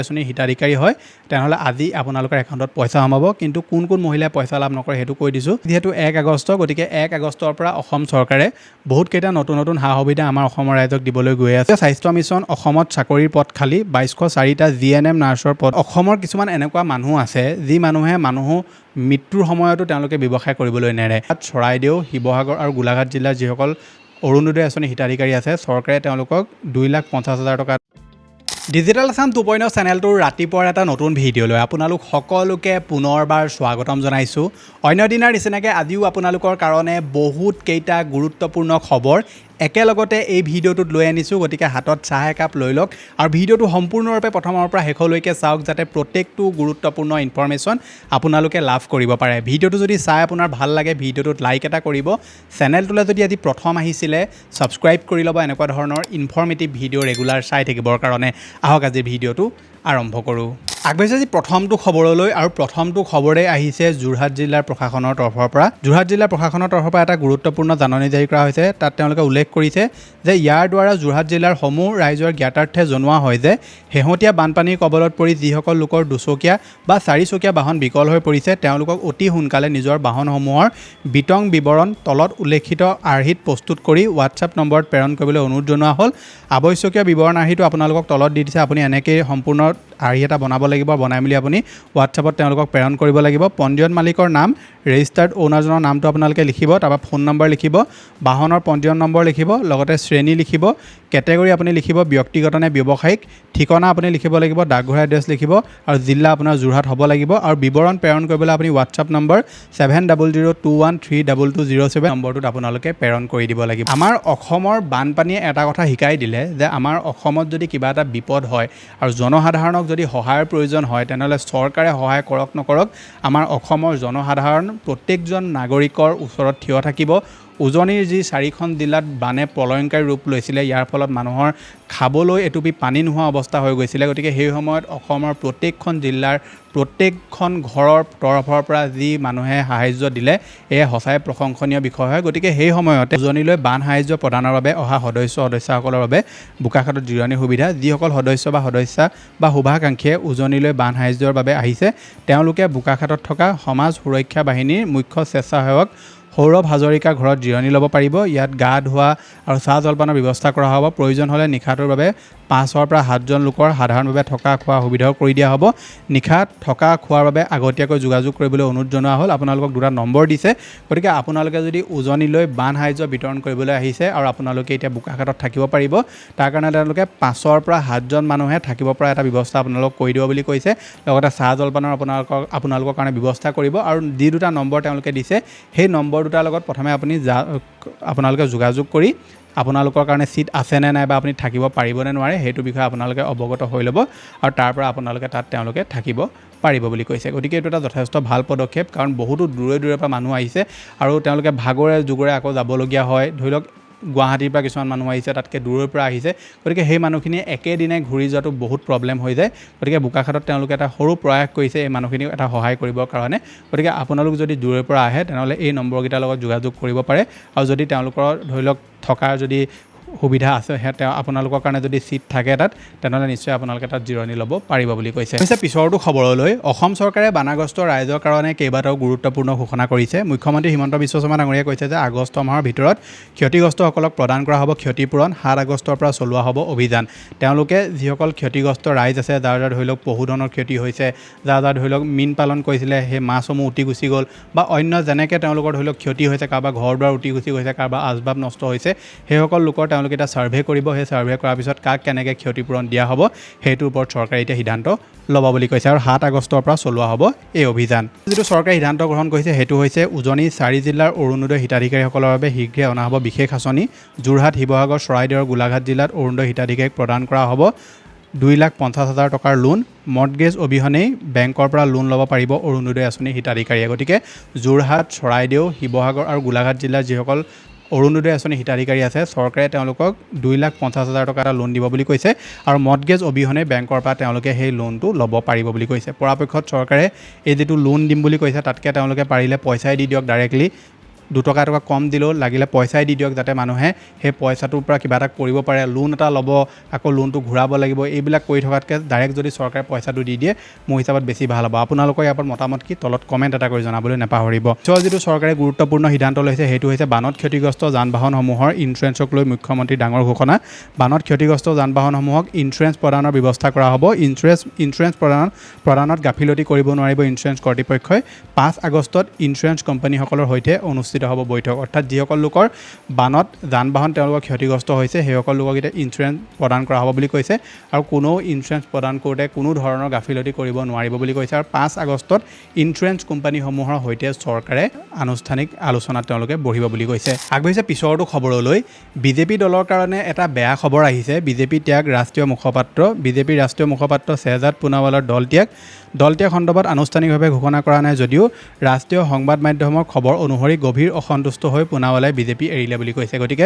আঁচনি হিতাধিকাৰী হয় তেনেহ'লে আজি আপোনালোকৰ একাউণ্টত পইচা সোমাব কিন্তু কোন কোন মহিলাই পইচা লাভ নকৰে সেইটো কৈ দিছোঁ যেহেতু 1 আগষ্ট গতিকে 1 আগষ্টৰ পৰা অসম চৰকাৰে বহুত কেইটা নতুন সা সুবিধা আমাৰ অসমৰ ৰাইজক দিবলৈ গৈ আছে স্বাস্থ্য মিছন অসমত চাকৰিৰ পদ খালী 2204টা জিএনএম নাৰ্ছৰ পদ অসমৰ কিছুমান এনেকুৱা মানুহ আছে যি মানুহে মৃত্যুৰ সময়তো তেওঁলোকে ব্যৱসায় কৰিবলৈ নেৰে চৰাইদেউ শিৱসাগৰ আৰু গোলাঘাট জিলাৰ যিসকল অৰুণোদয় আঁচনি হিতাধিকাৰী আছে চৰকাৰে তেওঁলোকক 2,50,000 টকা ডিজিটেল আসাম 2.0 চেনেলটোৰ ৰাতিপুৱাৰ এটা নতুন ভিডিঅ' লৈ আপোনালোক সকলোকে পুনৰবাৰ স্বাগতম জনাইছোঁ অন্য দিনাৰ নিচিনাকৈ আজিও আপোনালোকৰ কাৰণে বহুত কেইটা গুৰুত্বপূৰ্ণ খবৰ একেলগতে এই ভিডিঅ'টোত লৈ আনিছোঁ গতিকে হাতত চাহ একাপ লৈ লওক আৰু ভিডিঅ'টো সম্পূৰ্ণৰূপে প্ৰথমৰ পৰা শেষলৈকে চাওক যাতে প্ৰত্যেকটো গুৰুত্বপূৰ্ণ ইনফৰমেশ্যন আপোনালোকে লাভ কৰিব পাৰে ভিডিঅ'টো যদি চাই আপোনাৰ ভাল লাগে ভিডিঅ'টোত লাইক এটা কৰিব চেনেলটোলৈ যদি আজি প্ৰথম আহিছিলে ছাবস্ক্ৰাইব কৰি ল'ব এনেকুৱা ধৰণৰ ইনফৰমেটিভ ভিডিঅ' ৰেগুলাৰ চাই থাকিবৰ কাৰণে আহক আজি ভিডিঅ'টো আৰম্ভ কৰোঁ আগবাঢ়িছে আজি প্ৰথমটো খবৰলৈ আৰু প্ৰথমটো খবৰে আহিছে যোৰহাট জিলাৰ প্ৰশাসনৰ তৰফৰ পৰা যোৰহাট জিলাৰ প্ৰশাসনৰ তৰফৰ পৰা এটা গুৰুত্বপূৰ্ণ জাননী জাৰি কৰা হৈছে তাত তেওঁলোকে উল্লেখ কৰিছে যে ইয়াৰ দ্বাৰা যোৰহাট জিলাৰ সমূহ ৰাইজৰ জ্ঞাতাৰ্থে জনোৱা হয় যে শেহতীয়া বানপানীৰ কবলত পৰি যিসকল লোকৰ দুচকীয়া বা চাৰিচকীয়া বাহন বিকল হৈ পৰিছে তেওঁলোকক অতি সোনকালে নিজৰ বাহনসমূহৰ বিতং বিৱৰণ তলত উল্লেখিত আৰ্হিত প্ৰস্তুত কৰি হোৱাটছআপ নম্বৰত প্ৰেৰণ কৰিবলৈ অনুৰোধ জনোৱা হ'ল আৱশ্যকীয় বিৱৰণ আৰ্হিটো আপোনালোকক তলত দি দিছে আপুনি এনেকৈ সম্পূৰ্ণ আৰ্হি এটা বনাব লাগিব বনাই মেলি আপুনি হোৱাটছআপত তেওঁলোকক প্ৰেৰণ কৰিব লাগিব পঞ্জীয়ন মালিকৰ নাম ৰেজিষ্টাৰ্ড অ'নাৰজনৰ নামটো আপোনালোকে লিখিব তাৰপৰা ফোন নম্বৰ লিখিব বাহনৰ পঞ্জীয়ন নম্বৰ লিখিব লগতে শ্ৰেণী লিখিব কেটেগৰী আপুনি লিখিব ব্যক্তিগত নে ব্যৱসায়িক ঠিকনা আপুনি লিখিব লাগিব ডাকঘৰ এড্ৰেছ লিখিব আৰু জিলা আপোনাৰ যোৰহাট হ'ব লাগিব আৰু বিৱৰণ প্ৰেৰণ কৰিবলৈ আপুনি হোৱাটছআপ নম্বৰ 7002132207 নম্বৰটোত আপোনালোকে প্ৰেৰণ কৰি দিব লাগিব আমাৰ অসমৰ বানপানীয়ে এটা কথা শিকাই দিলে যে আমাৰ অসমত যদি কিবা এটা বিপদ হয় আৰু জনসাধাৰণক যদি সহায়ৰ প্ৰয়োজন হয় তেনেহ'লে চৰকাৰে সহায় কৰক নকৰক আমাৰ অসমৰ জনসাধাৰণ প্ৰত্যেকজন নাগৰিকৰ ওচৰত থিয় থাকিব উজনিৰ যি 4খন জিলাত বানে প্ৰলয়ংকাৰী ৰূপ লৈছিলে ইয়াৰ ফলত মানুহৰ খাবলৈ এটুপি পানী নোহোৱা অৱস্থা হৈ গৈছিলে গতিকে সেই সময়ত অসমৰ প্ৰত্যেকখন জিলাৰ প্ৰত্যেকখন ঘৰৰ তৰফৰ পৰা যি মানুহে সাহায্য দিলে এয়া সঁচাই প্ৰশংসনীয় বিষয় হয় গতিকে সেই সময়তে উজনিলৈ বান সাহায্য প্ৰদানৰ বাবে অহা সদস্যসকলৰ বাবে বোকাখাতত জিৰণিৰ সুবিধা যিসকল সদস্যা বা শুভাকাংক্ষীয়ে উজনিলৈ বান সাহায্যৰ বাবে আহিছে তেওঁলোকে বোকাখাতত থকা সমাজ সুৰক্ষা বাহিনীৰ মুখ্য স্বেচ্ছাসেৱক সৌৰভ হাজৰিকা ঘৰত জিৰণি ল'ব পাৰিব ইয়াত গা ধোৱা আৰু চাহ জলপানৰ ব্যৱস্থা কৰা হ'ব প্ৰয়োজন হ'লে নিশাটোৰ বাবে 5ৰ পৰা 7জন লোকৰ সাধাৰণভাৱে থকা খোৱা সুবিধাও কৰি দিয়া হ'ব নিশা থকা খোৱাৰ বাবে আগতীয়াকৈ যোগাযোগ কৰিবলৈ অনুৰোধ জনোৱা হ'ল আপোনালোকক দুটা নম্বৰ দিছে গতিকে আপোনালোকে যদি উজনিলৈ বান সাহায্য বিতৰণ কৰিবলৈ আহিছে আৰু আপোনালোকে এতিয়া বোকাখাতত থাকিব পাৰিব তাৰ কাৰণে তেওঁলোকে 5ৰ পৰা 7জন মানুহে থাকিব পৰা এটা ব্যৱস্থা আপোনালোকক কৰি দিব বুলি কৈছে লগতে চাহ জলপানৰ আপোনালোকৰ কাৰণে ব্যৱস্থা কৰিব আৰু যি দুটা নম্বৰ তেওঁলোকে দিছে সেই নম্বৰ দুটাৰ লগত প্ৰথমে আপোনালোকে যোগাযোগ কৰি আপোনালোকৰ কাৰণে সিট আছে নে নাই বা আপুনি থাকিব পাৰিব নে নোৱাৰে সেইটো বিষয়ে আপোনালোকে অৱগত হৈ ল'ব আৰু তাৰ পৰা আপোনালোকে তাত তেওঁলোকে থাকিব পাৰিব বুলি কৈছে গতিকে এইটো এটা যথেষ্ট ভাল পদক্ষেপ কাৰণ বহুতো দূৰৰ পৰা মানুহ আহিছে আৰু তেওঁলোকে ভাগৰে যুগৰে আকৌ যাবলগীয়া হয় ধৰি লওক গুৱাহাটীৰ পৰা কিছুমান মানুহ আহিছে তাতকৈ দূৰৰ পৰা আহিছে গতিকে সেই মানুহখিনি একেদিনে ঘূৰি যোৱাটো বহুত প্ৰব্লেম হৈ যায় গতিকে বোকাখাতত তেওঁলোকে এটা সৰু প্ৰয়াস কৰিছে এই মানুহখিনিক এটা সহায় কৰিবৰ কাৰণে গতিকে আপোনালোক যদি দূৰৰ পৰা আহে তেনেহ'লে এই নম্বৰকেইটাৰ লগত যোগাযোগ কৰিব পাৰে আৰু যদি তেওঁলোকৰ ধৰি লওক থকাৰ যদি সুবিধা আছে আপোনালোকৰ কাৰণে যদি সিট থাকে তাত তেনেহ'লে নিশ্চয় আপোনালোকে তাত জিৰণি ল'ব পাৰিব বুলি কৈছে পিছৰটো খবৰলৈ অসম চৰকাৰে বানাগ্ৰস্ত ৰাইজৰ কাৰণে কেইবাটাও গুৰুত্বপূৰ্ণ ঘোষণা কৰিছে মুখ্যমন্ত্ৰী হিমন্ত বিশ্ব শৰ্মা ডাঙৰীয়াই কৈছে যে আগষ্ট মাহৰ ভিতৰত ক্ষতিগ্ৰস্তসকলক প্ৰদান কৰা হ'ব ক্ষতিপূৰণ 7 আগষ্টৰ পৰা চলোৱা হ'ব অভিযান তেওঁলোকে যিসকল ক্ষতিগ্ৰস্ত ৰাইজ আছে যাৰ ধৰি লওক পশুধনৰ ক্ষতি হৈছে যাৰ ধৰি লওক মীন পালন কৰিছিলে সেই মাছসমূহ উটি গুচি গ'ল বা অন্য যেনেকৈ তেওঁলোকৰ ধৰি লওক ক্ষতি হৈছে কাৰোবাৰ ঘৰ দুৱাৰ উটি গুচি গৈছে কাৰোবাৰ আচবাব নষ্ট হৈছে সেইসকল লোকৰ তেওঁলোকে এটা সাৰ্ভে কৰিব সেই সাৰ্ভে কৰাৰ পিছত কাক কেনেকৈ ক্ষতিপূৰণ দিয়া হ'ব সেইটোৰ ওপৰত চৰকাৰে এতিয়া সিদ্ধান্ত ল'ব বুলি কৈছে আৰু 7 আগষ্টৰ পৰা চলোৱা হ'ব এই অভিযান যিটো চৰকাৰে সিদ্ধান্ত গ্ৰহণ কৰিছে সেইটো হৈছে উজনি 4 জিলাৰ অৰুণোদয় হিতাধিকাৰীসকলৰ বাবে শীঘ্ৰে অনা হ'ব বিশেষ আঁচনি যোৰহাট শিৱসাগৰ চৰাইদেউ আৰু গোলাঘাট জিলাত অৰুণোদয় হিতাধিকাৰীক প্ৰদান কৰা হ'ব 2,50,000 টকাৰ লোন মৰ্টগেজ অবিহনেই বেংকৰ পৰা লোন ল'ব পাৰিব অৰুণোদয় আঁচনি হিতাধিকাৰীয়ে গতিকে যোৰহাট চৰাইদেউ শিৱসাগৰ আৰু গোলাঘাট জিলাৰ যিসকল অৰুণোদয় আঁচনি হিতাধিকাৰী আছে চৰকাৰে তেওঁলোকক 2,50,000 টকা এটা লোন দিব বুলি কৈছে আৰু মৰ্টগেজ অবিহনে বেংকৰ পৰা তেওঁলোকে সেই লোনটো ল'ব পাৰিব বুলি কৈছে পৰাপক্ষত চৰকাৰে এই যিটো লোন দিম বুলি কৈছে তাতকৈ তেওঁলোকে পাৰিলে পইচাই দি দিয়ক ডাইৰেক্টলি দুটকা এটকা কম দিলেও লাগিলে পইচাই দি দিয়ক, যাতে মানুহে সেই পইচাটোৰ পৰা কিবা এটা কৰিব পাৰে, লোন এটা ল'ব, আকৌ লোনটো ঘূৰাব লাগিব, এইবিলাক কৰি থকাতকৈ ডাইৰেক্ট যদি চৰকাৰে পইচাটো দি দিয়ে মোৰ হিচাপত বেছি ভাল হ'ব। আপোনালোকৰ ইয়াৰ ওপৰত মতামত কি তলত কমেণ্ট এটা কৰি জনাবলৈ নাপাহৰিব। যিটো চৰকাৰে গুৰুত্বপূৰ্ণ সিদ্ধান্ত লৈছে সেইটো হৈছে বানত ক্ষতিগ্ৰস্ত যান বাহনসমূহৰ ইঞ্চুৰেঞ্চক লৈ মুখ্যমন্ত্ৰীৰ ডাঙৰ ঘোষণা। বানত ক্ষতিগ্ৰস্ত যান বাহনসমূহক ইঞ্চুৰেঞ্চ প্ৰদানৰ ব্যৱস্থা কৰা হ'ব। ইঞ্চুৰেঞ্চ প্ৰদানত গাফিলতি কৰিব নোৱাৰিব ইঞ্চুৰেঞ্চ কৰ্তৃপক্ষই। 5 আগষ্টত ইঞ্চুৰেঞ্চ কোম্পানীসকলৰ সৈতে অনুষ্ঠিত হ'ব বৈঠক। অৰ্থাৎ যিসকল লোকৰ বানত যান বাহন তেওঁলোকৰ ক্ষতিগ্ৰস্ত হৈছে সেইসকল লোকক এতিয়া ইঞ্চুৰেঞ্চ প্ৰদান কৰা হ'ব বুলি কৈছে, আৰু কোনো ইঞ্চুৰেঞ্চ প্ৰদান কৰোঁতে কোনো ধৰণৰ গাফিলতি কৰিব নোৱাৰিব বুলি কৈছে। আৰু 5 আগষ্টত ইঞ্চুৰেঞ্চ কোম্পানীসমূহৰ সৈতে চৰকাৰে আনুষ্ঠানিক আলোচনাত তেওঁলোকে বহিব বুলি কৈছে। আগবাঢ়িছে পিছৰটো খবৰলৈ। বিজেপি দলৰ কাৰণে এটা বেয়া খবৰ আহিছে। বিজেপি ত্যাগ ৰাষ্ট্ৰীয় মুখপাত্ৰ শ্বেহজাদ পুনাৱালাৰ দল ত্যাগ সন্দৰ্ভত আনুষ্ঠানিকভাৱে ঘোষণা কৰা নাই যদিও ৰাষ্ট্ৰীয় সংবাদ মাধ্যমৰ খবৰ অনুসৰি গভীৰ অসন্তুষ্ট হৈ পুনাৱালাই বিজেপি এৰিলে বুলি কৈছে। গতিকে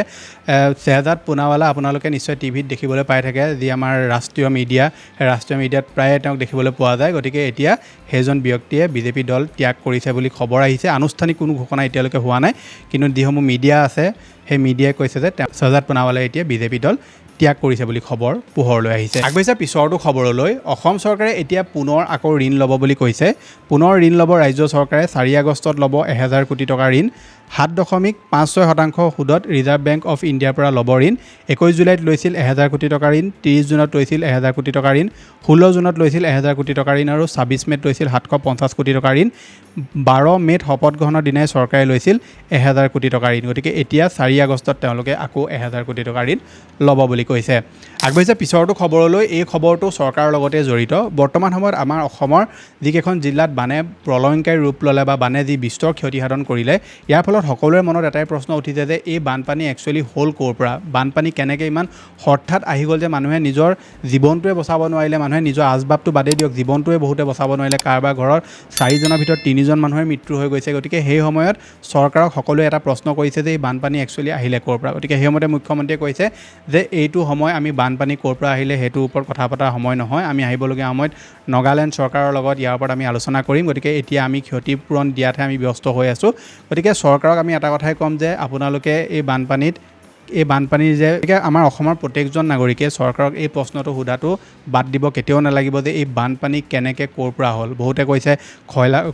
শ্বেহজাদ পুনাৱালা আপোনালোকে নিশ্চয় টিভিত দেখিবলৈ পাই থাকে, যি আমাৰ ৰাষ্ট্ৰীয় মিডিয়াত প্ৰায়ে তেওঁক দেখিবলৈ পোৱা যায়। গতিকে এতিয়া সেইজন ব্যক্তিয়ে বিজেপি দল ত্যাগ কৰিছে বুলি খবৰ আহিছে। আনুষ্ঠানিক কোনো ঘোষণা এতিয়ালৈকে হোৱা নাই, কিন্তু যিসমূহ মিডিয়া আছে সেই মিডিয়াই কৈছে যে শ্বেহজাদ পুনাৱালাই এতিয়া বিজেপি দল ত্যাগ কৰিছে বুলি খবৰ পোহৰলৈ আহিছে। আগবাঢ়িছে পিছৰটো খবৰলৈ। অসম চৰকাৰে এতিয়া পুনৰ আকৌ ঋণ ল'ব বুলি কৈছে। পুনৰ ঋণ ল'ব ৰাজ্য চৰকাৰে। 4 আগষ্টত ল'ব 1000 কোটি টকাৰ ঋণ। 7.56% সুদত ৰিজাৰ্ভ বেংক অফ ইণ্ডিয়াৰ পৰা ল'ব ঋণ। 21 জুলাইত লৈছিল 1000 কোটি টকাৰ ঋণ, 30 জুনত লৈছিল 1000 কোটি টকাৰ ঋণ, 16 জুনত লৈছিল 1000 কোটি টকাৰ ঋণ আৰু 26 মে'ত লৈছিল 750 কোটি টকাৰ ঋণ। 12 মে'ত শপত গ্ৰহণৰ দিনাই চৰকাৰে লৈছিল 1000 কোটি টকাৰ ঋণ। গতিকে এতিয়া 4 আগষ্টত তেওঁলোকে আকৌ 1000 কোটি টকাৰ ঋণ ল'ব বুলি কৈছে। আগবাঢ়িছে পিছৰটো খবৰলৈ। এই খবৰটো চৰকাৰৰ লগতে জড়িত। বৰ্তমান সময়ত আমাৰ অসমৰ যিকেইখন জিলাত বানে প্ৰলয়ংকাৰী ৰূপ ল'লে বা বানে যি বিস্তৰ ক্ষতিসাধন কৰিলে, ইয়াৰ ফলত সকলোৰে মনত এটাই প্ৰশ্ন উঠিছে যে এই বানপানী একচুৱেলি হ'ল ক'ৰ পৰা? বানপানী কেনেকৈ ইমান হঠাৎ আহি গ'ল যে মানুহে নিজৰ জীৱনটোৱে বচাব নোৱাৰিলে, মানুহে নিজৰ আচবাবটো বাদেই দিয়ক, জীৱনটোৱে বহুতে বচাব নোৱাৰিলে। কাৰোবাৰ ঘৰৰ 4জনৰ ভিতৰত 3জন মানুহৰ মৃত্যু হৈ গৈছে। গতিকে সেই সময়ত চৰকাৰক সকলোৱে এটা প্ৰশ্ন কৰিছে যে এই বানপানী একচুৱেলি আহিলে ক'ৰ পৰা? গতিকে সেই সময়তে মুখ্যমন্ত্ৰীয়ে কৈছে যে এইটো সময় আমি বানপানী ক'ৰ পৰা আহিলে সেইটোৰ ওপৰত কথা পতাৰ সময় নহয়, আমি আহিবলগীয়া সময়ত নাগালেণ্ড চৰকাৰৰ লগত ইয়াৰ ওপৰত আমি আলোচনা কৰিম। গতিকে এতিয়া আমি ক্ষতিপূৰণ দিয়াতহে আমি ব্যস্ত হৈ আছোঁ। গতিকে চৰকাৰক আমি এটা কথাই ক'ম যে আপোনালোকে এই বানপানীৰ যে আমাৰ অসমৰ প্ৰত্যেকজন নাগৰিকে চৰকাৰক এই প্ৰশ্নটো সোধাটো বাদ দিব কেতিয়াও নালাগিব যে এই বানপানী কেনেকৈ ক'ৰ পৰা হ'ল। বহুতে কৈছে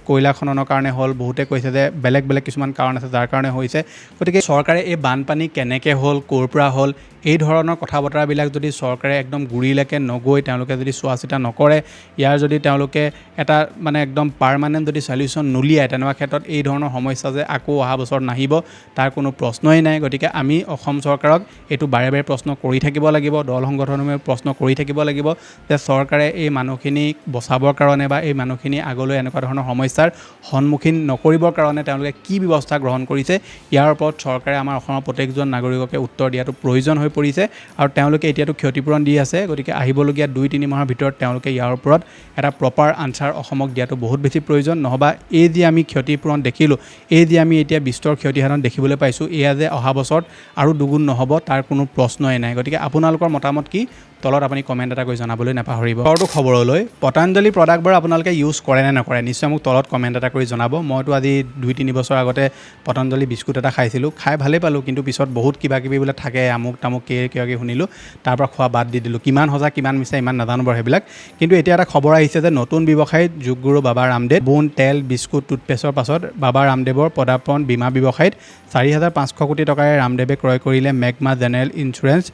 কয়লা খননৰ কাৰণে হ'ল, বহুতে কৈছে যে বেলেগ কিছুমান কাৰণ আছে যাৰ কাৰণে হৈছে। গতিকে চৰকাৰে এই বানপানী কেনেকৈ হ'ল, ক'ৰ পৰা হ'ল, এই ধৰণৰ কথা বতৰাবিলাক যদি চৰকাৰে একদম গুৰিলৈকে নগৈ তেওঁলোকে যদি চোৱা চিতা নকৰে, ইয়াৰ যদি তেওঁলোকে এটা একদম পাৰ্মানেণ্ট যদি চলিউশ্যন নুলিয়ায়, তেনেকুৱা ক্ষেত্ৰত এই ধৰণৰ সমস্যা যে আকৌ অহা বছৰ নাহিব তাৰ কোনো প্ৰশ্নই নাই। গতিকে আমি অসম চৰকাৰক এইটো বাৰে প্ৰশ্ন কৰি থাকিব লাগিব, দল সংগঠনসমূহে প্ৰশ্ন কৰি থাকিব লাগিব যে চৰকাৰে এই মানুহখিনিক বচাবৰ কাৰণে বা এই মানুহখিনি আগলৈ এনেকুৱা ধৰণৰ সমস্যাৰ সন্মুখীন নকৰিবৰ কাৰণে তেওঁলোকে কি ব্যৱস্থা গ্ৰহণ কৰিছে, ইয়াৰ ওপৰত চৰকাৰে আমাৰ অসমৰ প্ৰত্যেকজন নাগৰিককে উত্তৰ দিয়াটো প্ৰয়োজন হৈ পৰিছে। আৰু তেওঁলোকে এতিয়াতো ক্ষতিপূৰণ দি আছে। গতিকে আহিবলগীয়া 2-3 মাহৰ ভিতৰত তেওঁলোকে ইয়াৰ ওপৰত এটা প্ৰপাৰ আনচাৰ অসমক দিয়াটো বহুত বেছি প্ৰয়োজন। নহ'বা এই যি আমি ক্ষতিপূৰণ দেখিলোঁ, এই যি আমি এতিয়া বিস্তৰ ক্ষতিসাধন দেখিবলৈ পাইছোঁ, এয়া যে অহা বছৰত আৰু দুগুণ নহ'ব তাৰ কোনো প্ৰশ্নই নাই। গতিকে আপোনালোকৰ মতামত কি তলত আপুনি কমেণ্ট এটা কৰি জনাবলৈ নাপাহৰিব। পৰটো খবৰলৈ। পতঞ্জলি প্ৰডাক্টবোৰ আপোনালোকে ইউজ কৰে নে নকৰে নিশ্চয় মোক তলত কমেণ্ট এটা কৰি জনাব। মইতো আজি 2-3 বছৰ আগতে পতঞ্জলি বিস্কুট এটা খাইছিলোঁ, খাই ভালেই পালোঁ, কিন্তু পিছত বহুত কিবাকিবি বোলে থাকে আমুক তামুক কিবা শুনিলোঁ, তাৰ পৰা খোৱা বাদ দি দিলোঁ। কিমান সঁচা কিমান মিছা ইমান নাজানো বাৰু সেইবিলাক। কিন্তু এতিয়া এটা খবৰ আহিছে যে নতুন ব্যৱসায়ত যোগগুৰু বাবা ৰামদেৱ বোন তেল বিস্কুট টুথপেষ্টৰ পাছত বাবা ৰামদেৱৰ পদাৰ্পণ বীমা ব্যৱসায়ত 4500 কোটি টকাৰে ৰামদেৱে ক্ৰয় কৰিলে magma general insurance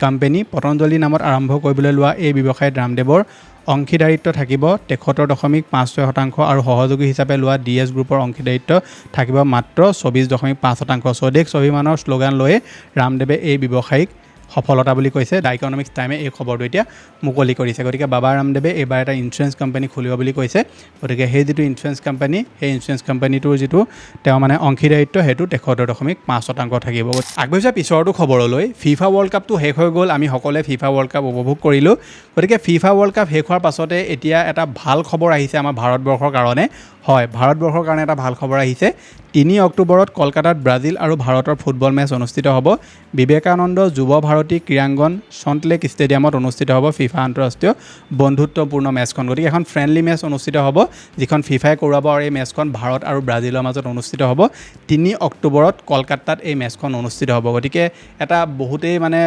company. Patanjali নামত আৰম্ভ কৰিবলৈ লোৱা এই ব্যৱসায়ত ৰামদেৱৰ অংশীদাৰিত্ব থাকিব 73.56% আৰু সহযোগী হিচাপে লোৱা DS গ্ৰুপৰ অংশীদাৰিত্ব থাকিব মাত্ৰ 24.5%। স্বদেশ স্বাভিমানৰ শ্লোগান লৈয়ে ৰামদেৱে এই ব্যৱসায়িক সফলতা বুলি কৈছে দ্য ইকনমিক্স টাইমে এই খবৰটো এতিয়া মুকলি কৰিছে। গতিকে বাবা ৰামদেৱে এইবাৰ এটা ইঞ্চুৰেঞ্চ কোম্পানী খুলিব বুলি কৈছে। গতিকে সেই যিটো ইঞ্চুৰেঞ্চ কোম্পানী, সেই ইঞ্চুৰেঞ্চ কোম্পানীটোৰ যিটো তেওঁ অংশীদাৰিত্ব সেইটো 73.5% থাকিব। আগবাঢ়িছে পিছৰটো খবৰলৈ। ফিফা ৱৰ্ল্ড কাপটো শেষ হৈ গ'ল, আমি সকলোৱে ফিফা ৱৰ্ল্ড কাপ উপভোগ কৰিলোঁ। গতিকে ফিফা ৱৰ্ল্ড কাপ শেষ হোৱাৰ পাছতে এতিয়া এটা ভাল খবৰ আহিছে আমাৰ ভাৰতবৰ্ষৰ কাৰণে। হয়, ভাৰতবৰ্ষৰ কাৰণে এটা ভাল খবৰ আহিছে। 3 অক্টোবৰত কলকাতাত ব্ৰাজিল আৰু ভাৰতৰ ফুটবল মেচ অনুষ্ঠিত হ'ব। বিবেকানন্দ যুৱ ভাৰতী ক্ৰীড়াংগন সল্টলেক ষ্টেডিয়ামত অনুষ্ঠিত হ'ব ফিফা আন্তঃৰাষ্ট্ৰীয় বন্ধুত্বপূৰ্ণ মেচখন। গতিকে এখন ফ্ৰেণ্ডলি মেচ অনুষ্ঠিত হ'ব, যিখন ফিফাই কৰোৱাব, আৰু এই মেচখন ভাৰত আৰু ব্ৰাজিলৰ মাজত অনুষ্ঠিত হ'ব। 3 অক্টোবৰত কলকাতাত এই মেচখন অনুষ্ঠিত হ'ব। গতিকে এটা বহুতেই মানে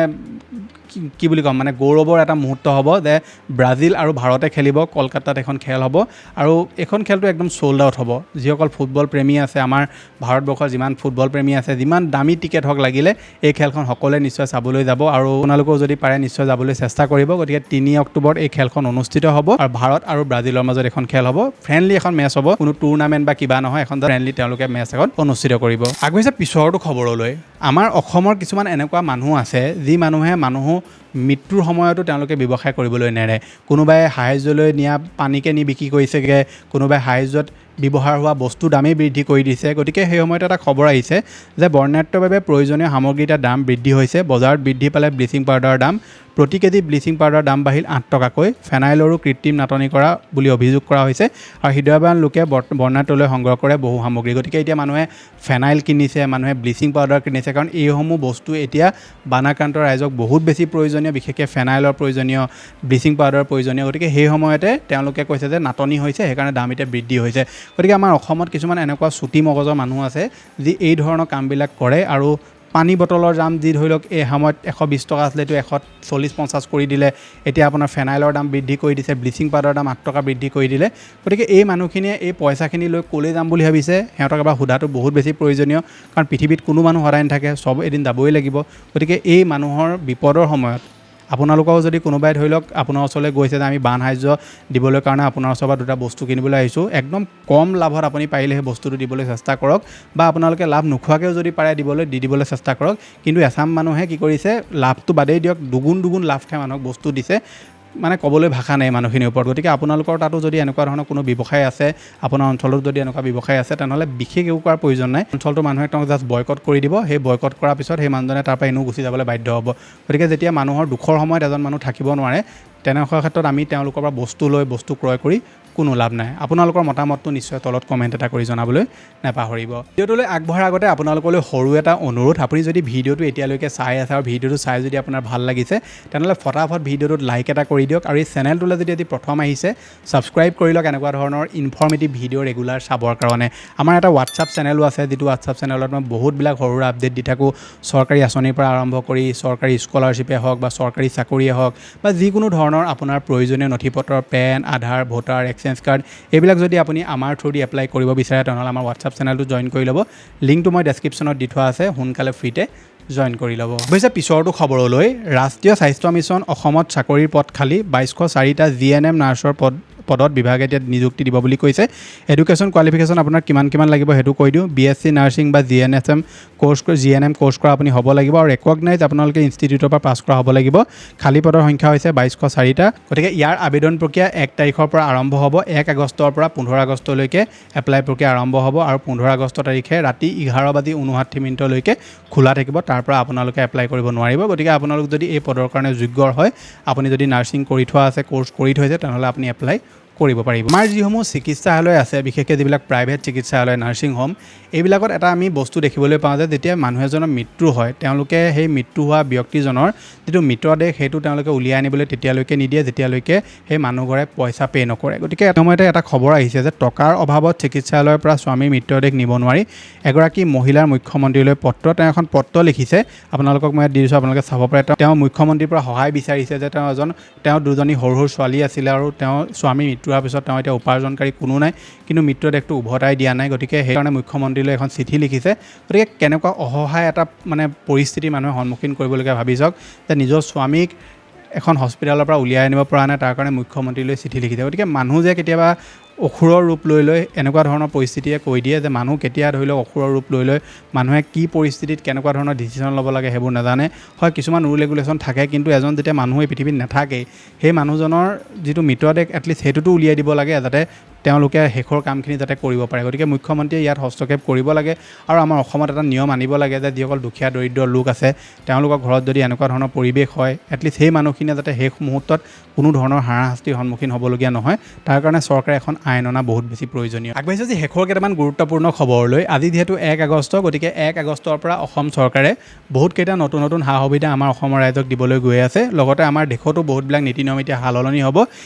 কি বুলি ক'ম, মানে গৌৰৱৰ এটা মুহূৰ্ত হ'ব যে ব্ৰাজিল আৰু ভাৰতে খেলিব, কলকাতাত এখন খেল হ'ব, আৰু এইখন খেলটো একদম চ'ল্ড আউট হ'ব। যিসকল ফুটবল প্ৰেমী আছে, আমাৰ ভাৰতবৰ্ষৰ যিমান ফুটবল প্ৰেমী আছে, যিমান দামী টিকেট হওক লাগিলে এই খেলখন সকলোৱে নিশ্চয় চাবলৈ যাব, আৰু আপোনালোকেও যদি পাৰে নিশ্চয় যাবলৈ চেষ্টা কৰিব। গতিকে 3 অক্টোবৰত এই খেলখন অনুষ্ঠিত হ'ব, আৰু ভাৰত আৰু ব্ৰাজিলৰ মাজত এখন খেল হ'ব। ফ্ৰেণ্ডলি এখন মেচ হ'ব, কোনো টুৰ্ণামেণ্ট বা কিবা নহয়, এখন ফ্ৰেণ্ডলি তেওঁলোকে মেচ এখন অনুষ্ঠিত কৰিব। আগবাঢ়িছে পিছৰটো খবৰলৈ। আমাৰ অসমৰ কিছুমান এনেকুৱা মানুহ আছে, যি মানুহে মৃত্যুৰ সময়তো তেওঁলোকে ব্যৱসায় কৰিবলৈ নেৰে। কোনোবাই সাহাৰ্যলৈ নিয়া পানীকে নি বিক্ৰী কৰিছেগৈ, কোনোবাই সাহাৰ্যত ব্যৱহাৰ হোৱা বস্তুৰ দামেই বৃদ্ধি কৰি দিছে। গতিকে সেই সময়তে এটা খবৰ আহিছে যে বৰ্ণাঢ্যৰ বাবে প্ৰয়োজনীয় সামগ্ৰীৰ দাম বৃদ্ধি হৈছে। বজাৰত বৃদ্ধি পালে ব্লিচিং পাউডাৰৰ দাম। প্ৰতি কেজি ব্লিচিং পাউডাৰৰ দাম বাঢ়িল 8 টকাকৈ। ফেনাইলৰো কৃত্ৰিম নাটনি কৰা বুলি অভিযোগ কৰা হৈছে, আৰু হৃদয়বান লোকে বৰ্ণাঢ্যলৈ সংগ্ৰহ কৰে বহু সামগ্ৰী। গতিকে এতিয়া মানুহে ফেনাইল কিনিছে, মানুহে ব্লিচিং পাউডাৰ কিনিছে, কাৰণ এইসমূহ বস্তু এতিয়া বানাক্ৰান্ত ৰাইজক বহুত বেছি প্ৰয়োজনীয়, বিশেষকৈ ফেনাইলৰ প্ৰয়োজনীয়, ব্লিচিং পাউডাৰৰ প্ৰয়োজনীয়। গতিকে সেই সময়তে তেওঁলোকে কৈছে যে নাটনি হৈছে, সেইকাৰণে দাম এতিয়া বৃদ্ধি হৈছে। গতিকে আমাৰ অসমত কিছুমান এনেকুৱা চুটি মগজৰ মানুহ আছে, যি এই ধৰণৰ কামবিলাক কৰে, আৰু পানী বটলৰ দাম যি ধৰি লওক এই সময়ত 120 টকা আছিলে, এইটো 140-50 কৰি দিলে। এতিয়া আপোনাৰ ফেনাইলৰ দাম বৃদ্ধি কৰি দিছে, ব্লিচিং পাউডাৰৰ দাম 8 টকা বৃদ্ধি কৰি দিলে। গতিকে এই মানুহখিনিয়ে এই পইচাখিনি লৈ ক'লৈ যাম বুলি ভাবিছে, সিহঁতক এবাৰ সোধাটো বহুত বেছি প্ৰয়োজনীয়, কাৰণ পৃথিৱীত কোনো মানুহ সদায় নাথাকে, চব এদিন যাবই লাগিব। গতিকে এই মানুহৰ বিপদৰ সময়ত আপোনালোকেও যদি কোনোবাই ধৰি লওক আপোনাৰ ওচৰলৈ গৈছে যে আমি বান সাহাৰ্য দিবলৈ কাৰণে আপোনাৰ ওচৰৰ পৰা দুটা বস্তু কিনিবলৈ আহিছোঁ, একদম কম লাভত আপুনি পাৰিলে সেই বস্তুটো দিবলৈ চেষ্টা কৰক, বা আপোনালোকে লাভ নোখোৱাকৈও যদি পাৰে দিবলৈ চেষ্টা কৰক। কিন্তু এচাম মানুহে কি কৰিছে, লাভটো বাদেই দিয়ক, দুগুণ লাভ খাই মানুহক বস্তু দিছে, মানে ক'বলৈ ভাষা নাই মানুহখিনিৰ ওপৰত। গতিকে আপোনালোকৰ তাতো যদি এনেকুৱা ধৰণৰ কোনো ব্যৱসায় আছে, আপোনাৰ অঞ্চলত যদি এনেকুৱা ব্যৱসায় আছে, তেনেহ'লে বিশেষ একো কৰাৰ প্ৰয়োজন নাই। অঞ্চলটোৰ মানুহে তেওঁক জাষ্ট বয়কট কৰি দিব। সেই বয়কট কৰাৰ পিছত সেই মানুহজনে তাৰ পৰা এনেও গুচি যাবলৈ বাধ্য হ'ব। গতিকে যেতিয়া মানুহৰ দুখৰ সময়ত এজন মানুহ থাকিব নোৱাৰে, তেনেকুৱা ক্ষেত্ৰত আমি তেওঁলোকৰ পৰা বস্তু ক্ৰয় কৰি কোনো লাভ নাই। আপোনালোকৰ মতামতটো নিশ্চয় তলত কমেণ্ট এটা কৰি জনাবলৈ নাপাহৰিব। ভিডিঅ'টোলৈ আগবঢ়াৰ আগতে আপোনালোকলৈ সৰু এটা অনুৰোধ, আপুনি যদি ভিডিঅ'টো এতিয়ালৈকে চাই আছে আৰু ভিডিঅ'টো চাই যদি আপোনাৰ ভাল লাগিছে, তেনেহ'লে ফটাফট ভিডিঅ'টোত লাইক এটা কৰি দিয়ক, আৰু এই চেনেলটোলৈ যদি আজি প্ৰথম আহিছে ছাবস্ক্ৰাইব কৰি লওক এনেকুৱা ধৰণৰ ইনফৰ্মেটিভ ভিডিঅ' ৰেগুলাৰ চাবৰ কাৰণে। আমাৰ এটা হোৱাটছআপ চেনেলো আছে, যিটো হোৱাটছআপ চেনেলত মই বহুতবিলাক সৰু সুৰা আপডেট দি থাকোঁ, চৰকাৰী আঁচনিৰ পৰা আৰম্ভ কৰি চৰকাৰী স্কলাৰশ্বিপে হওক বা চৰকাৰী চাকৰিয়ে হওক, বা যিকোনো ধৰণৰ আপোনাৰ প্ৰয়োজনীয় নথিপত্ৰ, পেন, আধাৰ, ভোটাৰ, এক্সচেঞ্জ কাৰ্ড, এইবিলাক যদি আপুনি আমাৰ থ্ৰু দি এপ্লাই কৰিব বিচাৰে, তেনেহ'লে আমাৰ হোৱাটছআপ চেনেলটো জইন কৰি ল'ব। লিংকটো মই ডেছক্ৰিপশ্যনত দি থোৱা আছে, সোনকালে ফ্ৰীতে জইন কৰি ল'ব। অৱশ্যে পিছৰটো খবৰলৈ। ৰাষ্ট্ৰীয় স্বাস্থ্য মিছন অসমত চাকৰিৰ পদ খালী, 2204টা GNM নাৰ্ছৰ পদত বিভাগে এতিয়া নিযুক্তি দিব বুলি কৈছে। এডুকেশ্যন কোৱালিফিকেশ্যন আপোনাৰ কিমান লাগিব সেইটো কৈ দিওঁ। BSc নাৰ্ছিং বা GNM কোৰ্চ কৰা আপুনি হ'ব লাগিব, আৰু ৰেকগনাইজ আপোনালোকে ইনষ্টিটিউটৰ পৰা পাছ কৰা হ'ব লাগিব। খালী পদৰ সংখ্যা হৈছে 2204টা। গতিকে ইয়াৰ আবেদন প্ৰক্ৰিয়া 1 তাৰিখৰ পৰা আৰম্ভ হ'ব। 1 আগষ্টৰ পৰা 15 আগষ্টলৈকে এপ্লাই প্ৰক্ৰিয়া আৰম্ভ হ'ব, আৰু 15 আগষ্ট তাৰিখে ৰাতি 11:59 খোলা থাকিব। তাৰ পৰা আপোনালোকে এপ্লাই কৰিব নোৱাৰিব। গতিকে আপোনালোক যদি এই পদৰ কাৰণে যোগ্য হয়, আপুনি যদি নাৰ্ছিং কৰি থোৱা আছে, কোৰ্চ কৰি থৈছে, তেনেহ'লে আপুনি এপ্লাই কৰিব পাৰিব। আমাৰ যিসমূহ চিকিৎসালয় আছে, বিশেষকৈ যিবিলাক প্ৰাইভেট চিকিৎসালয়, নাৰ্ছিং হোম, এইবিলাকত এটা আমি বস্তু দেখিবলৈ পাওঁ যে যেতিয়া মানুহ এজনৰ মৃত্যু হয়, তেওঁলোকে সেই মৃত্যু হোৱা ব্যক্তিজনৰ যিটো মৃতদেহ সেইটো তেওঁলোকে উলিয়াই আনিবলৈ তেতিয়ালৈকে নিদিয়ে যেতিয়ালৈকে সেই মানুহঘৰে পইচা পে' নকৰে। গতিকে সময়তে এটা খবৰ আহিছে যে টকাৰ অভাৱত চিকিৎসালয়ৰ পৰা স্বামীৰ মৃতদেহ নিব নোৱাৰি। এগৰাকী মহিলাৰ মুখ্যমন্ত্ৰীলৈ তেওঁ এখন পত্ৰ লিখিছে, আপোনালোকক মই দি দিছোঁ, আপোনালোকে চাব পাৰে। তেওঁ মুখ্যমন্ত্ৰীৰ পৰা সহায় বিচাৰিছে যে তেওঁ দুজনী সৰু ছোৱালী আছিলে, আৰু তেওঁ স্বামী মৃত্যু হোৱাৰ পিছত তেওঁ এতিয়া উপাৰ্জনকাৰী কোনো নাই, কিন্তু মৃতদেহটো উভতাই দিয়া নাই। গতিকে সেইকাৰণে মুখ্যমন্ত্ৰীলৈ এখন চিঠি লিখিছে। গতিকে কেনেকুৱা অসহায় এটা মানে পৰিস্থিতি মানুহে সন্মুখীন কৰিবলগীয়া ভাবি চাওক, যে নিজৰ স্বামীক এখন হস্পিটেলৰ পৰা উলিয়াই আনিব পৰা নাই, তাৰ কাৰণে মুখ্যমন্ত্ৰীলৈ চিঠি লিখিছে। গতিকে মানুহ যে কেতিয়াবা অসুৰৰ ৰূপ লৈ এনেকুৱা ধৰণৰ পৰিস্থিতিয়ে কৈ দিয়ে যে মানুহ কেতিয়া ধৰি লওক অসুৰৰ ৰূপ লৈ মানুহে কি পৰিস্থিতিত কেনেকুৱা ধৰণৰ ডিচিশ্যন ল'ব লাগে সেইবোৰ নাজানে। হয়, কিছুমান ৰুল ৰেগুলেশ্যন থাকে, কিন্তু এজন যেতিয়া মানুহ এই পৃথিৱীত নাথাকেই, সেই মানুহজনৰ যিটো মৃতদেহ এটলিষ্ট সেইটোতো উলিয়াই দিব লাগে, যাতে তেওঁলোকে শেষৰ কামখিনি যাতে কৰিব পাৰে। গতিকে মুখ্যমন্ত্ৰীয়ে ইয়াত হস্তক্ষেপ কৰিব লাগে আৰু আমাৰ অসমত এটা নিয়ম আনিব লাগে যে যিসকল দুখীয়া দৰিদ্ৰ লোক আছে তেওঁলোকৰ ঘৰত যদি এনেকুৱা ধৰণৰ পৰিৱেশ হয়, এটলিষ্ট সেই মানুহখিনিয়ে যাতে শেষ মুহূৰ্তত কোনো ধৰণৰ হাৰাশাস্তিৰ সন্মুখীন হ'বলগীয়া নহয়, তাৰ কাৰণে চৰকাৰে এখন আইন অনা বহুত বেছি প্ৰয়োজনীয়। আগবাঢ়িছোঁ যি শেষৰ কেইটামান গুৰুত্বপূৰ্ণ খবৰলৈ। আজি যিহেতু 1 আগষ্ট, গতিকে 1 আগষ্টৰ পৰা অসম চৰকাৰে বহুতকেইটা নতুন নতুন সা সুবিধা আমাৰ অসমৰ ৰাইজক দিবলৈ গৈ আছে। লগতে আমাৰ দেশতো বহুতবিলাক নীতি নিয়ম এতিয়া সলনি হ'ব।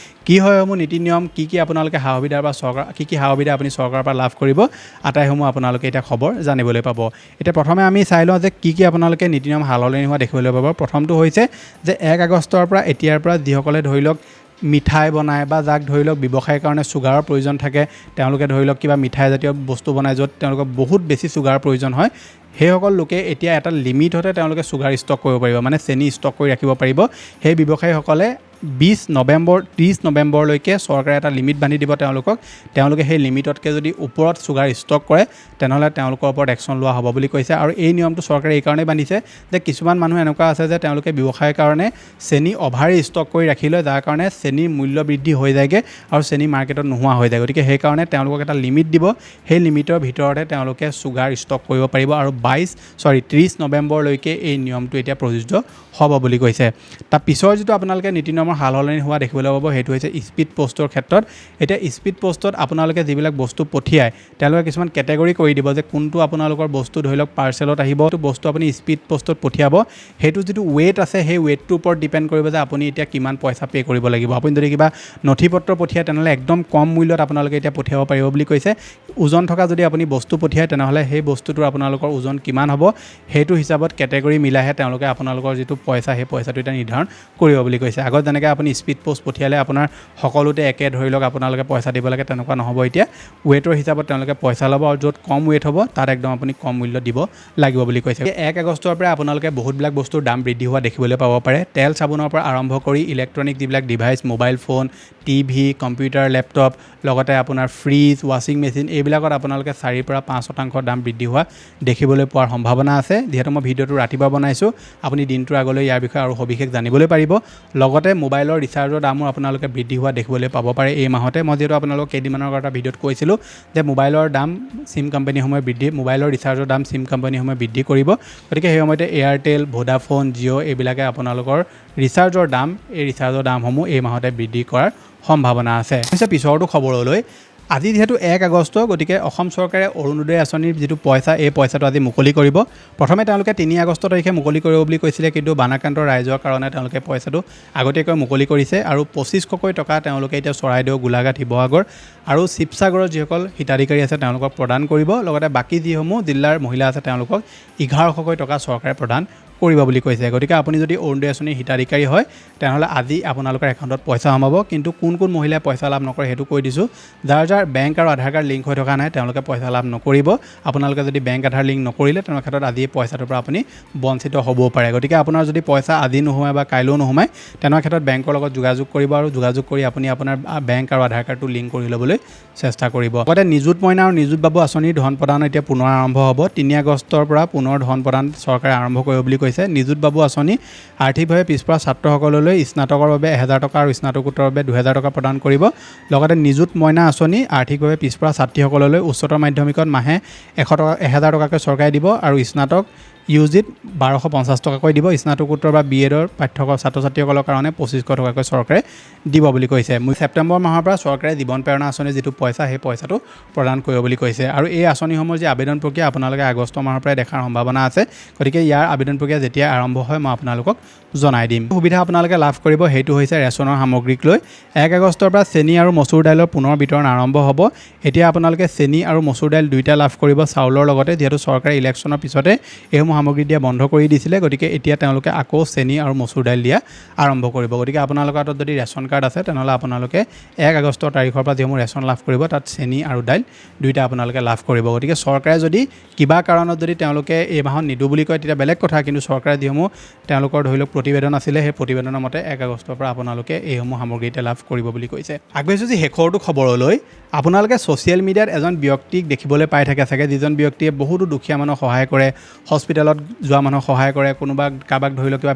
কি হয় সমূহ নীতি নিয়ম, কি আপোনালোকে সা সুবিধাৰ পৰা চৰকাৰ কি সা সুবিধা আপুনি চৰকাৰৰ পৰা লাভ কৰিব, আটাইসমূহ আপোনালোকে এতিয়া খবৰ জানিবলৈ পাব। এতিয়া প্ৰথমে আমি চাই লওঁ যে কি আপোনালোকে নীতি নিয়ম সলনি হোৱা দেখিবলৈ পাব। প্ৰথমটো হৈছে যে 1 আগষ্টৰ পৰা এতিয়াৰ পৰা যিসকলে ধৰি লওক মিঠাই বনায় বা যাক ধৰি লওক ব্যৱসায়ৰ কাৰণে চুগাৰৰ প্ৰয়োজন থাকে, তেওঁলোকে ধৰি লওক কিবা মিঠাই জাতীয় বস্তু বনায় য'ত তেওঁলোকক বহুত বেছি চুগাৰৰ প্ৰয়োজন হয়, সেইসকল লোকে এতিয়া এটা লিমিটতে তেওঁলোকে চুগাৰ ষ্টক কৰিব পাৰিব, মানে চেনি ষ্টক কৰি ৰাখিব পাৰিব। সেই ব্যৱসায়ীসকলে 20 নৱেম্বৰ 30 নৱেম্বৰলৈকে চৰকাৰে এটা লিমিট বান্ধি দিব তেওঁলোকে সেই লিমিটতকৈ যদি ওপৰত চুগাৰ ষ্টক কৰে তেনেহ'লে তেওঁলোকৰ ওপৰত একশ্যন লোৱা হ'ব বুলি কৈছে। আৰু এই নিয়মটো চৰকাৰে এইকাৰণেই বান্ধিছে যে কিছুমান মানুহ এনেকুৱা আছে যে তেওঁলোকে ব্যৱসায়ৰ কাৰণে চেনি অভাৰেই ষ্টক কৰি ৰাখি লয়, যাৰ কাৰণে চেনিৰ মূল্য বৃদ্ধি হৈ যায়গৈ আৰু চেনি মাৰ্কেটত নোহোৱা হৈ যায়। গতিকে সেইকাৰণে তেওঁলোকক এটা লিমিট দিব, সেই লিমিটৰ ভিতৰতে তেওঁলোকে চুগাৰ ষ্টক কৰিব পাৰিব আৰু 30 নৱেম্বৰলৈকে এই নিয়মটো এতিয়া প্ৰযোজ্য হ'ব বুলি কৈছে। তাৰ পিছৰ যিটো আপোনালোকে নীতি নিয়মৰ সলনি হোৱা দেখিবলৈ পাব সেইটো হৈছে স্পীড পোষ্টৰ ক্ষেত্ৰত। এতিয়া স্পীড পোষ্টত আপোনালোকে যিবিলাক বস্তু পঠিয়ায় তেওঁলোকে কিছুমান কেটেগৰী কৰি দিব যে কোনটো আপোনালোকৰ বস্তু ধৰি লওক পাৰ্চেলত আহিব, সেইটো বস্তু আপুনি স্পীড পোষ্টত পঠিয়াব, সেইটো যিটো ৱেইট আছে সেই ৱেইটটোৰ ওপৰত ডিপেণ্ড কৰিব যে আপুনি এতিয়া কিমান পইচা পে' কৰিব লাগিব। আপুনি যদি কিবা নথি পত্ৰ পঠিয়ায় তেনেহ'লে একদম কম মূল্যত আপোনালোকে এতিয়া পঠিয়াব পাৰিব বুলি কৈছে। ওজন থকা যদি আপুনি বস্তু পঠিয়ায় তেনেহ'লে সেই বস্তুটোৰ আপোনালোকৰ ওজন কিমান হ'ব সেইটো হিচাপত কেটেগৰী মিলাইহে তেওঁলোকে আপোনালোকৰ যিটো পইচা সেই পইচাটো এতিয়া নিৰ্ধাৰণ কৰিব বুলি কৈছে। আগত যেনেকৈ আপুনি স্পীড পোষ্ট পঠিয়ালে আপোনাৰ সকলোতে একে ধৰি লওক আপোনালোকে পইচা দিব লাগে, তেনেকুৱা নহ'ব। এতিয়া ৱেইটৰ হিচাপত তেওঁলোকে পইচা ল'ব আৰু য'ত কম ৱেইট হ'ব তাত একদম আপুনি কম মূল্য দিব লাগিব বুলি কৈছে। 1 আগষ্টৰ পৰা আপোনালোকে বহুতবিলাক বস্তুৰ দাম বৃদ্ধি হোৱা দেখিবলৈ পাব পাৰে। তেল চাবোনৰ পৰা আৰম্ভ কৰি ইলেক্ট্ৰনিক যিবিলাক device, mobile phone, TV, computer, laptop, লগতে আপোনাৰ ফ্ৰিজ, ৱাশ্বিং মেচিন, এইবিলাকত আপোনালোকে 4 পৰা 5% দাম বৃদ্ধি হোৱা দেখিবলৈ পোৱাৰ সম্ভাৱনা আছে। যিহেতু মই ভিডিঅ'টো ৰাতিপুৱা বনাইছোঁ, আপুনি দিনটোৰ আগলৈ ইয়াৰ বিষয়ে আৰু সবিশেষ জানিবলৈ পাৰিব। লগতে মোবাইলৰ ৰিচাৰ্জৰ দামো আপোনালোকে বৃদ্ধি হোৱা দেখিবলৈ পাব পাৰে এই মাহতে। মই যিহেতু আপোনালোকক কেইদিনমানৰ আগতে ভিডিঅ'ত কৈছিলোঁ যে মোবাইলৰ দাম চিম কোম্পানীসমূহে মোবাইলৰ ৰিচাৰ্জৰ দাম চিম কোম্পানীসমূহে বৃদ্ধি কৰিব। গতিকে সেই সময়তে এয়াৰটেল, ভোডাফোন, জিঅ' এইবিলাকে আপোনালোকৰ ৰিচাৰ্জৰ দামসমূহ এই মাহতে বৃদ্ধি কৰাৰ সম্ভাৱনা আছে। পিছৰটো খবৰলৈ, আজি যিহেতু 1 আগষ্ট, গতিকে অসম চৰকাৰে অৰুণোদয় আঁচনিৰ যিটো পইচা এই পইচাটো আজি মুকলি কৰিব। প্ৰথমে তেওঁলোকে 3 আগষ্ট তাৰিখে মুকলি কৰিব বুলি কৈছিলে, কিন্তু বানাক্ৰান্ত ৰাইজৰ কাৰণে তেওঁলোকে পইচাটো আগতীয়াকৈ মুকলি কৰিছে আৰু 2500কৈ টকা তেওঁলোকে এতিয়া চৰাইদেউ, গোলাঘাট, শিৱসাগৰ আৰু শিৱসাগৰৰ যিসকল হিতাধিকাৰী আছে তেওঁলোকক প্ৰদান কৰিব। লগতে বাকী যিসমূহ জিলাৰ মহিলা আছে তেওঁলোকক 1100কৈ টকা চৰকাৰে প্ৰদান কৰিব বুলি কৈছে। গতিকে আপুনি যদি অৰুণোদয় আঁচনিৰ হিতাধিকাৰী হয় তেনেহ'লে আজি আপোনালোকৰ একাউণ্টত পইচা সোমাব। কিন্তু কোন মহিলাই পইচা লাভ নকৰে সেইটো কৈ দিছোঁ। যাৰ বেংক আৰু আধাৰ কাৰ্ড লিংক হৈ থকা নাই তেওঁলোকে পইচা লাভ নকৰিব। আপোনালোকে যদি বেংক আধাৰ লিংক নকৰিলে তেনে ক্ষেত্ৰত আজি পইচাটোৰ পৰা আপুনি বঞ্চিত হ'বও পাৰে। গতিকে আপোনাৰ যদি পইচা আজি নোসোমায় বা কাইলৈও নোসোমায় তেনে ক্ষেত্ৰত বেংকৰ লগত যোগাযোগ কৰিব আৰু যোগাযোগ কৰি আপুনি আপোনাৰ বেংক আৰু আধাৰ কাৰ্ডটো লিংক কৰি ল'বলৈ চেষ্টা কৰিব। লগতে নিযুত মইনা আৰু নিযুত বাবু আঁচনিৰ ধন প্ৰদান এতিয়া পুনৰ আৰম্ভ হ'ব। 3 আগষ্টৰ পৰা পুনৰ ধন প্ৰদান চৰকাৰে আৰম্ভ কৰিব বুলি কৈছে। নিযুত বাবু আঁচনি আৰ্থিকভাৱে পিছপৰা ছাত্ৰসকললৈ স্নাতকৰ বাবে 1000 টকা আৰু স্নাতকোত্তৰ বাবে 2000 টকা প্ৰদান কৰিব। লগতে নিযুত মইনা আঁচনি আৰ্থিকভাৱে পিছপৰা ছাত্ৰীসকললৈ উচ্চতৰ মাধ্যমিকত মাহে 1000 টকাকৈ চৰকাৰে দিব আৰু স্নাতক UGত 1250 টকাকৈ দিব। স্নাতকোত্তৰ বা BEডৰ পাঠ্যক্ৰম ছাত্ৰ ছাত্ৰীসকলৰ কাৰণে 2500 টকাকৈ চৰকাৰে দিব বুলি কৈছে। ছেপ্টেম্বৰ মাহৰ পৰা চৰকাৰে জীৱন প্ৰেৰণা আঁচনিৰ যিটো পইচা সেই পইচাটো প্ৰদান কৰিব বুলি কৈছে। আৰু এই আঁচনিসমূহৰ যি আবেদন প্ৰক্ৰিয়া আপোনালোকে আগষ্ট মাহৰ পৰাই দেখাৰ সম্ভাৱনা আছে। গতিকে ইয়াৰ আবেদন প্ৰক্ৰিয়া যেতিয়া আৰম্ভ হয় মই আপোনালোকক জনাই দিম। সুবিধা আপোনালোকে লাভ কৰিব সেইটো হৈছে ৰেচনৰ সামগ্ৰীক লৈ। 1 আগষ্টৰ পৰা চেনি আৰু মচুৰ দাইলৰ পুনৰ বিতৰণ আৰম্ভ হ'ব। এতিয়া আপোনালোকে চেনি আৰু মচুৰ দাইল দুয়োটা লাভ কৰিব চাউলৰ লগতে, যিহেতু চৰকাৰে ইলেকশ্যনৰ পিছতে এইসমূহ সামগ্ৰী দিয়া বন্ধ কৰি দিছিলে। গতিকে এতিয়া তেওঁলোকে আকৌ চেনি আৰু মচুৰ দাইল দিয়া আৰম্ভ কৰিব। গতিকে আপোনালোকৰ হাতত যদি ৰেচন কাৰ্ড আছে তেনেহ'লে আপোনালোকে 1 আগষ্টৰ তাৰিখৰ পৰা যিসমূহ ৰেচন লাভ কৰিব তাত চেনি আৰু দাইল দুয়োটা আপোনালোকে লাভ কৰিব। গতিকে চৰকাৰে যদি কিবা কাৰণত যদি তেওঁলোকে এই মাহত নিদো বুলি কয় তেতিয়া বেলেগ কথা, কিন্তু চৰকাৰে যিসমূহ তেওঁলোকৰ ধৰি লওক প্ৰতিবেদন আছিলে সেই প্ৰতিবেদনৰ মতে 1 আগষ্টৰ পৰা আপোনালোকে এইসমূহ সামগ্ৰী এতিয়া লাভ কৰিব বুলি কৈছে। আগবাঢ়িছোঁ যি শেষৰটো খবৰলৈ, আপোনালোকে ছ'চিয়েল মিডিয়াত এজন ব্যক্তিক দেখিবলৈ পাই থাকে চাগে, যিজন ব্যক্তিয়ে বহুতো দুখীয়া মানুহক সহায় কৰে, হস্পিটেলত যোৱা মানুহক সহায় কৰে, কাৰোবাক ধৰি লওক কিবা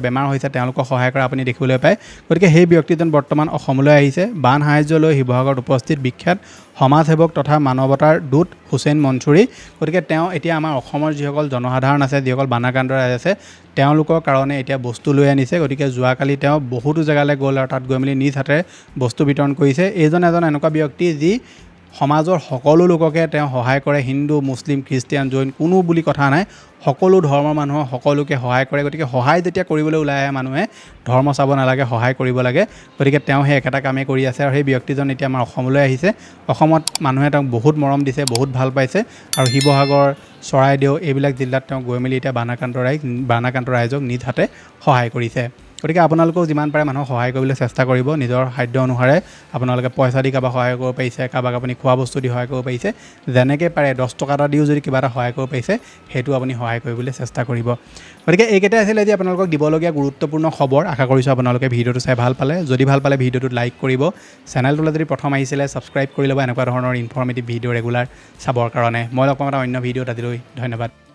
বেমাৰ হৈছে তেওঁলোকক সহায় কৰা আপুনি দেখিবলৈ পায়। গতিকে সেই ব্যক্তিজন বৰ্তমান অসমলৈ আহিছে। বান সাহায্য লৈ শিৱসাগৰত উপস্থিত বিখ্যাত সমাজসেৱক তথা মানৱতাৰ দূত হুছেইন মনছুৰী। গতিকে তেওঁ এতিয়া আমাৰ অসমৰ যিসকল জনসাধাৰণ আছে, যিসকল বানাক্ৰান্ত ৰাইজ আছে, তেওঁলোকৰ কাৰণে এতিয়া বস্তু লৈ আনিছে। গতিকে যোৱাকালি তেওঁ বহুতো জেগালৈ গ'ল আৰু তাত গৈ মেলি নিজ হাতেৰে বস্তু বিতৰণ কৰিছে। এইজন এজন এনেকুৱা ব্যক্তি যি সমাজৰ সকলো লোককে তেওঁ সহায় কৰে। হিন্দু, মুছলিম, খ্ৰীষ্টিয়ান, জৈন কোনো বুলি কথা নাই, সকলো ধৰ্মৰ মানুহক সকলোকে সহায় কৰে। গতিকে সহায় যেতিয়া কৰিবলৈ ওলাই আহে মানুহে, ধৰ্ম চাব নালাগে, সহায় কৰিব লাগে। গতিকে তেওঁ সেই একেটা কামেই কৰি আছে আৰু সেই ব্যক্তিজন এতিয়া আমাৰ অসমলৈ আহিছে। অসমত মানুহে তেওঁক বহুত মৰম দিছে, বহুত ভাল পাইছে আৰু শিৱসাগৰ, চৰাইদেউ এইবিলাক জিলাত তেওঁ গৈ মেলি এতিয়া বানাক্ৰান্ত ৰাইজক নিজ হাতে সহায় কৰিছে। গতিকে আপোনালোকেও যিমান পাৰে মানুহক সহায় কৰিবলৈ চেষ্টা কৰিব। নিজৰ সাধ্য অনুসাৰে আপোনালোকে পইচা দি কাৰোবাক সহায় কৰিব পাৰিছে, কাৰোবাক আপুনি খোৱা বস্তু দি সহায় কৰিব পাৰিছে। যেনেকৈ পাৰে 10 টকা এটা দিও যদি কিবা এটা সহায় কৰিব পাৰিছে, সেইটো আপুনি সহায় কৰিবলৈ চেষ্টা কৰিব। গতিকে এইকেইটাই আছিলে আজি আপোনালোকক দিবলগীয়া গুৰুত্বপূৰ্ণ খবৰ। আশা কৰিছোঁ আপোনালোকে ভিডিঅ'টো চাই ভাল পালে। যদি ভাল পালে ভিডিঅ'টোত লাইক কৰিব। চেনেলটোলৈ যদি প্ৰথম আহিছিলে ছাবস্ক্ৰাইব কৰি ল'ব এনেকুৱা ধৰণৰ ইনফৰ্মেটিভ ভিডিঅ' ৰেগুলাৰ চাবৰ কাৰণে। মই লগ পাম এটা অন্য ভিডিঅ'ত। আজিলৈ ধন্যবাদ।